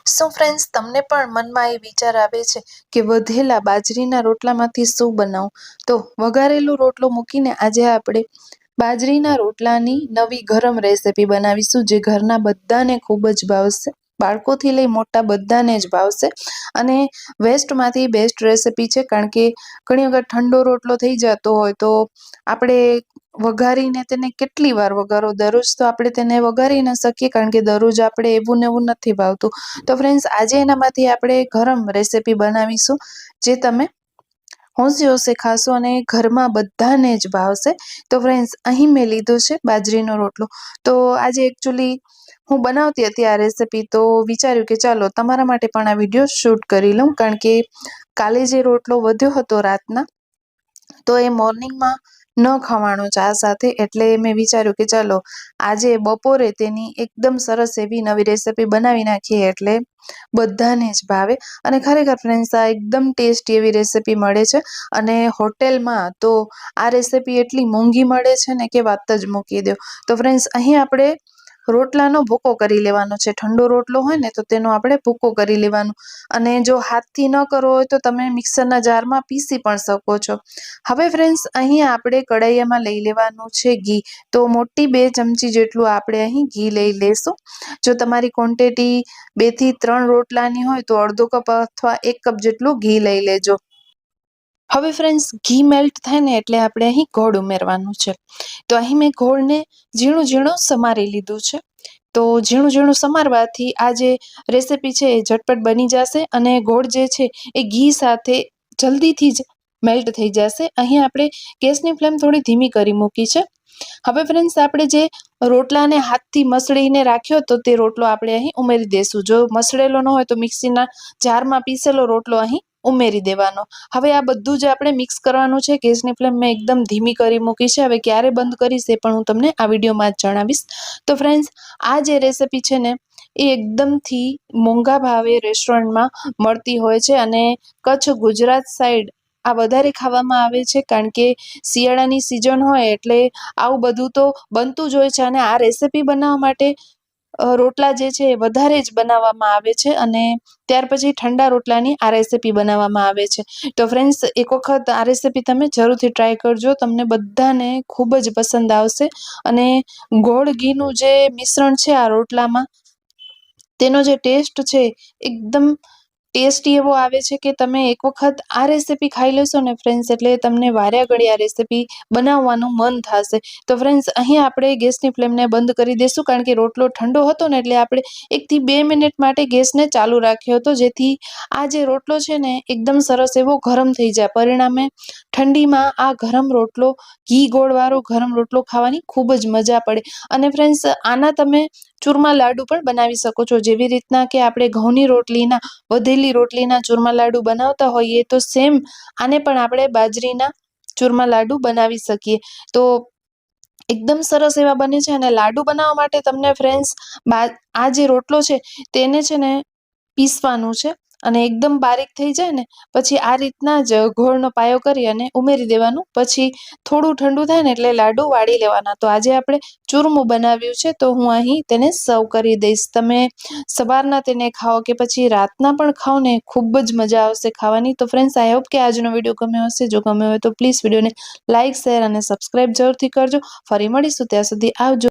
શું ફ્રેન્ડ્સ તમને પણ મનમાં એ વિચાર આવે છે કે વધેલા બાજરીના રોટલામાંથી શું બનાવું? તો વઘારેલો રોટલો મૂકીને આજે આપણે બાજરીના રોટલાની નવી ગરમ રેસીપી બનાવીશું, જે ઘરના બધાને ખૂબ જ ભાવશે. બાળકોથી લઈ મોટા બધાને જ ભાવશે અને વેસ્ટમાંથી બેસ્ટ રેસીપી છે, કારણ કે ઘણી વખત ઠંડો રોટલો થઈ જતો હોય તો આપણે વઘારીને તેને કેટલી વાર વઘારો, દરરોજ તો આપણે તેને વઘારી ન શકીએ, કારણ કે દરરોજ આપણે એવું ને એવું નથી ભાવતું. તો ફ્રેન્ડ્સ, આજે એનામાંથી આપણે ગરમ રેસીપી બનાવીશું, જે તમે હોંશે હોંશે ખાશો અને ઘરમાં બધાને જ ભાવશે. તો ફ્રેન્ડ્સ, અહીં મેં લીધો છે બાજરીનો રોટલો. તો આજે એકચ્યુઅલી હું બનાવતી હતી આ રેસીપી, તો વિચાર્યું કે ચાલો તમારા માટે પણ આ વિડીયો શૂટ કરી લઉં, કારણ કે કાલે જે રોટલો વધ્યો હતો રાતના, તો એ મોર્નિંગમાં ન ખવાનો ચા સાથે, એટલે મેં વિચાર્યું કે ચાલો આજે બપોરે તેની એકદમ સરસ એવી નવી રેસીપી બનાવી નાખીએ, એટલે બધાને જ ભાવે. અને ખરેખર ફ્રેન્ડ્સ, આ એકદમ ટેસ્ટી એવી રેસીપી મળે છે અને હોટેલમાં તો આ રેસીપી એટલી મોંઘી મળે છે ને કે વાત જ મૂકી દો. તો ફ્રેન્ડ્સ, અહીં આપણે રોટલાનો ભૂકો કરી લેવાનો છે. ઠંડો રોટલો હોય ને તો તેનો આપણે ભૂકો કરી લેવાનો, અને જો હાથથી ન કરવો હોય તો તમે મિક્સરના જારમાં પીસી પણ શકો છો. હવે ફ્રેન્ડ્સ, અહીં આપણે કઢાઈમાં લઈ લેવાનું છે ઘી. તો મોટી 2 ચમચી જેટલું આપણે અહીં ઘી લઈ લેશું. જો તમારી ક્વોન્ટિટી 2 થી 3 રોટલાની હોય તો અડધો કપ અથવા 1 કપ જેટલું ઘી લઈ લેજો. હવે ફ્રેન્ડ્સ, ઘી મેલ્ટ થાય ને એટલે આપણે અહીં ગોળ ઉમેરવાનું છે. તો અહીં મેં ગોળને ઝીણું ઝીણું સમારી લીધું છે. તો ઝીણું ઝીણું સમારવાથી આ જે રેસીપી છે એ ઝટપટ બની જશે અને ગોળ જે છે એ ઘી સાથે જલ્દીથી જ મેલ્ટ થઈ જશે. અહીં આપણે ગેસની ફ્લેમ થોડી ધીમી કરી મૂકી છે. હવે ફ્રેન્ડ્સ, આપણે જે રોટલાને હાથથી મસળીને રાખ્યો તો તે રોટલો આપણે અહીં ઉમેરી દેશું. જો મસળેલો ન હોય તો મિક્સીના જારમાં પીસેલો રોટલો અહીં ઉમેરી દેવાનો. હવે આ બધું જ આપણે મિક્સ કરવાનું છે. ગેસની ફ્લેમ મેં એકદમ ધીમી કરી મૂકી છે. હવે ક્યારે બંધ કરીશ એ પણ હું તમને આ વિડીયોમાં જ જણાવીશ. તો ફ્રેન્ડ્સ, આ જે રેસીપી છે ને એ એકદમથી મોંઘા ભાવે રેસ્ટોરન્ટમાં મળતી હોય છે, અને કચ્છ ગુજરાત સાઈડ આ વધારે ખાવામાં આવે છે, કારણ કે શિયાળાની સિઝન હોય એટલે આવું બધું તો બનતું જ હોય છે. અને આ રેસીપી બનાવવા માટે રોટલા જે છે એ વધારે જ બનાવવામાં આવે છે, અને ત્યાર પછી ઠંડા રોટલાની આ રેસીપી બનાવવામાં આવે છે. તો ફ્રેન્ડ્સ, એક વખત આ રેસીપી તમે જરૂરથી ટ્રાય કરજો, તમને બધાને ખૂબ જ પસંદ આવશે. અને ગોળ ઘીનું જે મિશ્રણ છે આ રોટલામાં, તેનો જે ટેસ્ટ છે એકદમ ટેસ્ટી એવો આવે છે કે તમે એક વખત આ રેસીપી ખાઈ લેશો ને ફ્રેન્ડ્સ, એટલે તમને વાર્યા ઘડી આ રેસીપી બનાવવાનું મન થશે. તો ફ્રેન્ડ્સ, અહીં આપણે ગેસની ફ્લેમને બંધ કરી દઈશું, કારણ કે રોટલો ઠંડો હતો ને એટલે આપણે 1 થી 2 મિનિટ માટે ગેસને ચાલુ રાખ્યો હતો, જેથી આ જે રોટલો છે ને એકદમ સરસ એવો ગરમ થઈ જાય. પરિણામે ઠંડીમાં આ ગરમ રોટલો, ઘી ગોળવાળો ગરમ રોટલો ખાવાની ખૂબ જ મજા પડે. અને ફ્રેન્ડ્સ, આના તમે ચૂરમા લાડુ પણ બનાવી શકો છો. જેવી રીતના કે આપણે ઘઉંની રોટલીના, વધેલી રોટલીના ચૂરમા લાડુ બનાવતા હોઈએ, તો સેમ આને પણ આપણે બાજરીના ચૂરમા લાડુ બનાવી શકીએ. તો એકદમ સરસ એવા બને છે. અને લાડુ બનાવવા માટે તમને ફ્રેન્ડ્સ આ જે રોટલો છે તેને છે ને પીસવાનું છે, અને એકદમ બારીક થઈ જાય ને પછી આ રીતના જ ગોળનો પાયો કરી અને ઉમેરી દેવાનું. પછી થોડું ઠંડુ થાય ને એટલે લાડુ વાળી લેવાના. તો આજે આપણે ચૂરમું બનાવ્યું છે, તો હું અહીં તેને સર્વ કરી દઈશ. તમે સવારના તેને ખાઓ કે પછી રાતના પણ ખાઓ ને, ખૂબ જ મજા આવશે ખાવાની. તો ફ્રેન્ડ્સ, આઈ હોપ કે આજનો વિડીયો ગમ્યો હશે. જો ગમ્યો હોય તો પ્લીઝ વિડીયોને લાઇક, શેર અને સબસ્ક્રાઇબ જરૂરથી કરજો. ફરી મળીશું, ત્યાં સુધી આવજો.